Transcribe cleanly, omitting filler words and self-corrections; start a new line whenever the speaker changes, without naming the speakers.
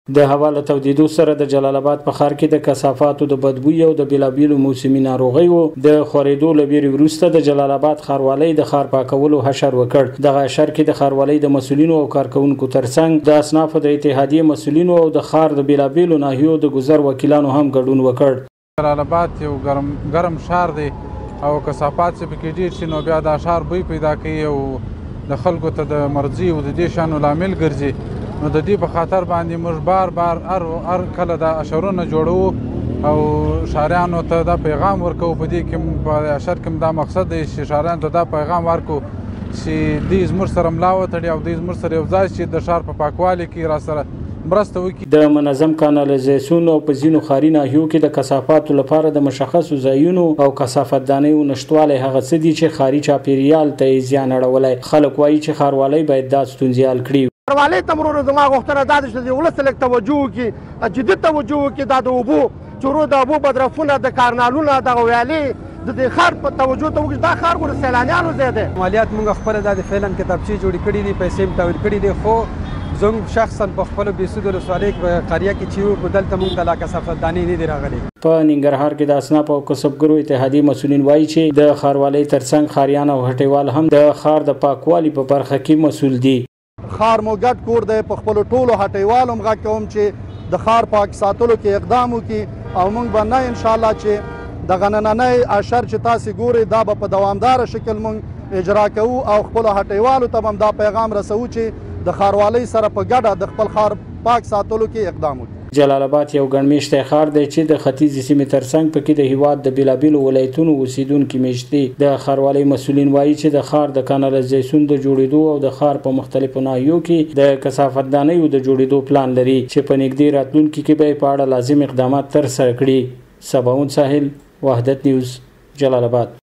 د هوا له تودېدو سره د جلال آباد په ښار کې د کثافاتو د بدبوی او د بیلابیلو موسمي ناروغیو د خورېدو له ویرې وروسته د جلال آباد ښاروالۍ د ښار پاکولو حشر وکړ. دغه حشر کې د ښاروالۍ د مسؤلینو او کارکونکو ترڅنګ د اصنافو د اتحادیې مسؤلینو او د ښار د بیلابیلو ناحیو د ګذر وکیلانو هم ګډون وکړ.
جلال آباد یو ګرم ښار دی او کثافات چې پکې ډېر شي نو بیا دا ښار بوی پیدا کوي او د خلکو ته د مرضي او د دې شیانو لامل ګرځي. نو د دې په خاطر باندې موږ بار هر کله دا اشرونه جوړو او ښاریانو ته دا پیغام ورکوو. په دې کې په اشر کې دا مقصد دی چې ښاریانو ته دا پیغام ورکړو چې دوی زموږ سره ملا وتړي او دوی زموږ سره یو ځای شي د ښار په پاکوالي کې راسره مرسته وکړي.
د منظم کانالیزاسیون او په ځینو ښاري ناحیو کې د کثافاتو لپاره د مشخصو ځایونو او کثافت دانیو نشتوالی هغه څه دي چې ښاري چاپیریال ته یې زیان اړولی. خلک وایي چې ښاروالۍ باید دا ستونزې حل کړي.
ښاروالۍ ته ورو زما غوښتنه دا ده چې د ولس لږ توجه وکړي، جدي توجه وکړي. دا د اوبو چورو د اوبو بدرفونه د کارنالونه دغه ویالې د دې ښار په توجه ته وکړي. دا ښار ګوره سیلانیانو ځای دی.
مالیات موږ خپله دا د فعلا کتابچې جوړې کړي دي، پیسې هم تحویل کړي دي، خو زموږ شخصا په خپلو بېسود ولسوالۍ په قریه کې چې وو دلته موږ ته لا کثافت دانې نه دي راغلي.
په ننګرهار کې د اصنافو او کسبګرو اتحادیې مسؤلین وایي چې د ښاروالۍ ترڅنګ ښاریان او هټیوال هم د ښار د پاکوالي په برخه کې مسؤل دي.
ښار مو ګډ کور دی. په خپلو ټولو هټیوالو هم غږ کوم چې د ښار پاک ساتلو کې اقدام وکړي او موږ به نه انشاءالله چې دغه نننی اشر چې تاسې ګورئ دا به په دوامداره شکل موږ اجرا کوو او خپلو هټیوالو ته به هم دا پیغام رسوو چې د ښاروالۍ سره په ګډه د خپل ښار پاک ساتلو کې اقدام وکړي.
جلال آباد یو ګڼمېشتی ښار دی چې د ختیځې سیمې ترڅنګ پکې د هیواد د بیلابیلو ولایتونو اوسیدونکي میشت دي. د ښاروالۍ مسؤلین وایي چې د ښار د کانالیزاسیون د جوړېدو او د ښار په مختلفو ناحیو کې د کثافت دانیو د جوړېدو پلان لري چې په نږدې راتلونکي کې به یې په اړه لازم اقدامات ترسره کړي. سباوون ساحل، وحدت نیوز، جلال آباد.